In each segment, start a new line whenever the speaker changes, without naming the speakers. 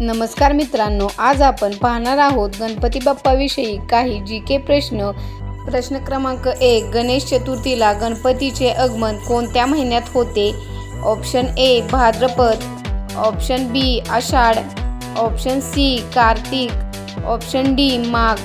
नमस्कार मित्रांनो, आज आपण पाहणार आहोत गणपती बाप्पाविषयी काही जीके प्रश्न। प्रश्न क्रमांक 1, गणेश चतुर्थीला गणपतीचे आगमन कोणत्या महिन्यात होते? Option A Bhadrapad, option B Ashadh, option C Kartik, option D Magh.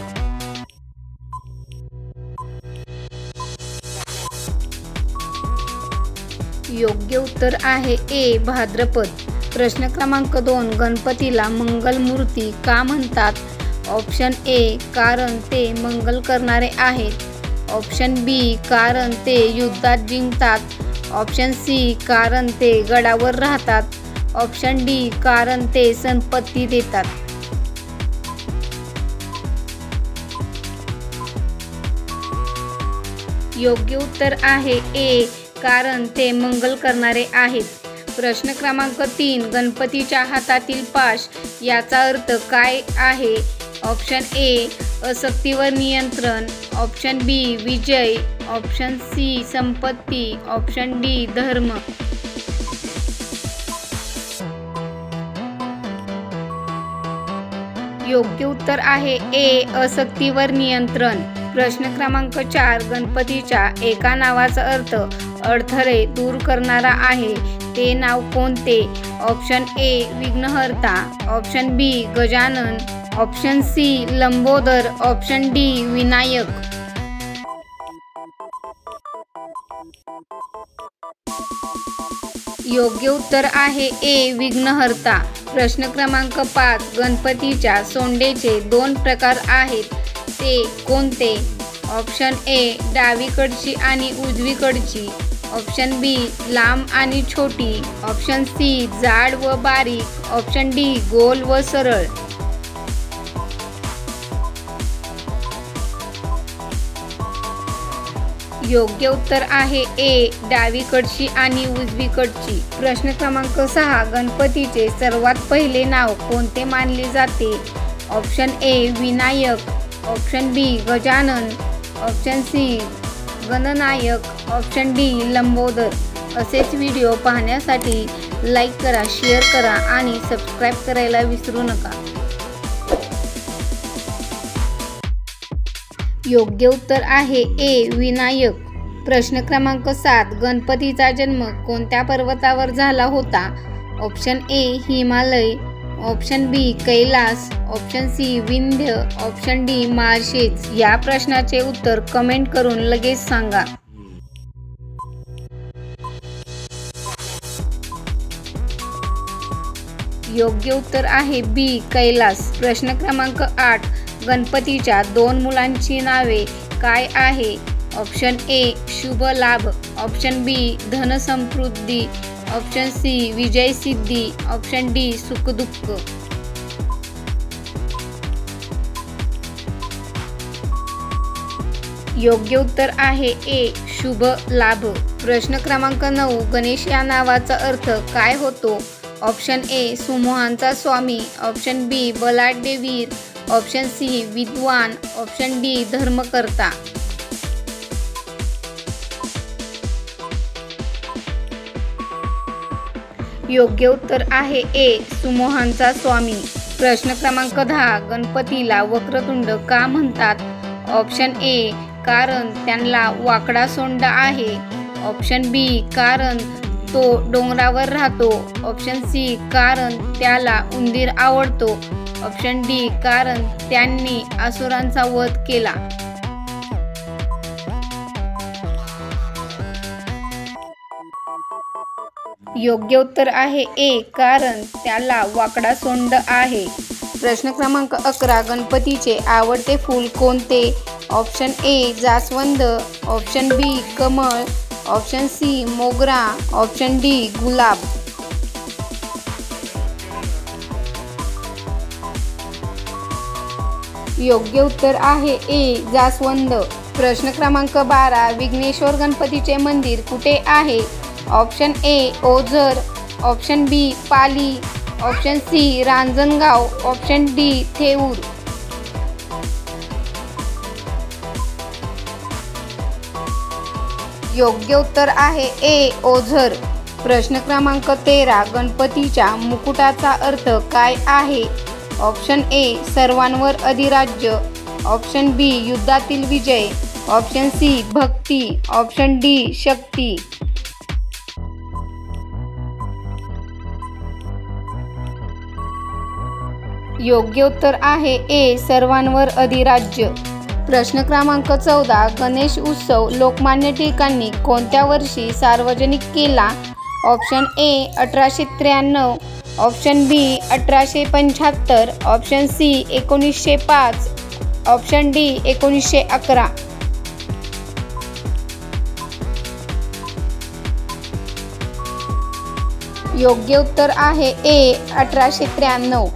योग्य उत्तर आहे ए भाद्रपद। प्रश्न क्रमांक 2, गणपतीला मंगलमूर्ती का म्हणतात? ऑप्शन ए कारण ते मंगल करणारे आहेत, ऑप्शन बी कारण ते युद्धात जिंकतात, ऑप्शन सी कारण ते गडावर राहतात, ऑप्शन डी कारण ते संपत्ती देतात। योग्य उत्तर आहे ए कारण ते मंगल करणारे आहेत। प्रश्न क्रमांक 3, गणपतीच्या हातातील पाश याचा अर्थ काय आहे? ऑप्शन ए अशक्तीवर नियंत्रण, ऑप्शन बी विजय, ऑप्शन सी संपत्ती, ऑप्शन डी धर्म। योग्य उत्तर आहे ए अशक्तीवर नियंत्रण। प्रश्न क्रमांक 4, गणपतीच्या एका नावाचा अर्थ अडथळे दूर करणारा आहे, ते नाव कोणते? Option A Vighnaharta, option B Gajanan, option C Lambodar, option D Vinayak. योग्य उत्तर आहे ए विघ्नहर्ता। प्रश्न क्रमांक 5, गणपतीच्या सोंडेचे 2 प्रकार आहेत, ते कोणते? ऑप्शन ए डावीकडची आणि उजवीकडची, ऑप्शन बी लांब आणि छोटी, ऑप्शन सी जाड व बारीक, ऑप्शन डी गोल व सरळ। योग्य उत्तर आहे ए डावीकडची आणि उजवीकडची। प्रश्न क्रमांक 6, गणपतीचे सर्वात पहिले नाव कोणते मानले जाते? Option A Vinayak, option B Gajanan, option C Gananayak, option D Lambodar. असेच व्हिडिओ पाहण्यासाठी लाईक करा, शेअर करा आणि सबस्क्राईब करायला विसरू नका। योग्य उत्तर आहे ए विनायक। प्रश्न क्रमांक 7, गणपतीचा जन्म कोणत्या पर्वतावर झाला होता? Option A Himalaya, option B Kailas, option C Vindhya, option D Malshej. या प्रश्नाचे उत्तर कमेंट करून लगेच सांगा। योग्य उत्तर आहे बी कैलास। प्रश्न क्रमांक 8, गणपतीच्या 2 मुलांची नावे काय आहे? ऑप्शन ए शुभ लाभ, ऑप्शन बी धनसमृद्धी, ऑप्शन सी विजय सिद्धी, ऑप्शन डी सुखदुःख। योग्य उत्तर आहे ए शुभ लाभ। प्रश्न क्रमांक 9, गणेश या नावाचा अर्थ काय होतो? ऑप्शन ए सुमोहांचा स्वामी, ऑप्शन बी बलाढ्य वीर, ऑप्शन सी विद्वान, ऑप्शन डी धर्मकर्ता। योग्य उत्तर आहे ए सुमोहांचा स्वामी। प्रश्न क्रमांक 10, गणपतीला वक्रतुंड का म्हणतात? ऑप्शन ए कारण त्यांना वाकडा सोंड आहे, ऑप्शन बी कारण तो डोंगरावर राहतो, ऑप्शन सी कारण त्याला उंदीर आवडतो, ऑप्शन डी कारण त्यांनी असुरांचा वध केला। योग्य उत्तर आहे ए कारण त्याला वाकडा सोंड आहे। प्रश्न क्रमांक 11, गणपतीचे आवडते फूल कोणते? ऑप्शन ए जास्वंद, ऑप्शन बी कमळ, ऑप्शन सी मोगरा, ऑप्शन डी गुलाब। योग्य उत्तर आहे ए जास्वंद। प्रश्न क्रमांक 12, विघ्नेश्वर गणपतीचे मंदिर कुठे आहे? Option A Ozar, option B Pali, option C Ranjangaon, option D Theur. योग्य उत्तर आहे ए ओझर। प्रश्न क्रमांक 13 गणपतीच्या मुकुटाचा अर्थ काय आहे? ऑप्शन ए सर्वांवर अधिराज्य, ऑप्शन बी युद्धातील विजय, ऑप्शन सी भक्ती, ऑप्शन डी शक्ती. योग्य उत्तर आहे ए सर्वांवर अधिराज्य. प्रश्न क्रमांक 14 गणेश उत्सव लोकमान्य टिळकांनी कोणत्या वर्षी सार्वजनिक केला? Option A 1893, option B 1875, option C 1905, option D 1911. योग्य उत्तर आहे ए 1893.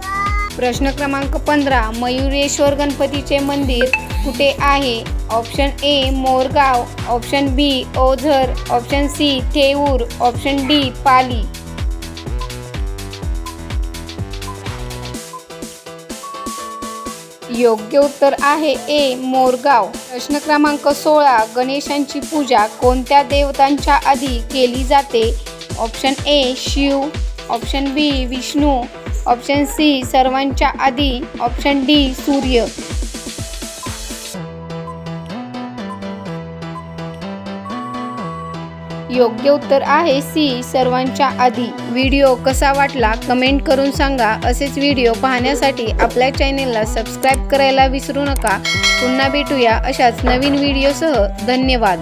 प्रश्न क्रमांक 15 मयुरेश्वर गणपतीचे मंदिर कुठे आहे? Option A Morgaon, option B Ozar, option C Theur, option D Pali. योग्य उत्तर आहे ए मोरगाव. प्रश्न क्रमांक 16 गणेशांची पूजा कोणत्या देवतांच्या आधी केली जाते? Option A Shiv, option B Vishnu, option C सर्वांच्या आधी, ऑप्शन डी सूर्य. योग्य उत्तर आहे सी सर्वांच्या आधी. व्हिडिओ कसा वाटला कमेंट करून सांगा. असेच व्हिडिओ पाहण्यासाठी आपल्या चॅनेलला सबस्क्राईब करायला विसरू नका. पुन्हा भेटूया अशाच नवीन व्हिडिओसह. धन्यवाद.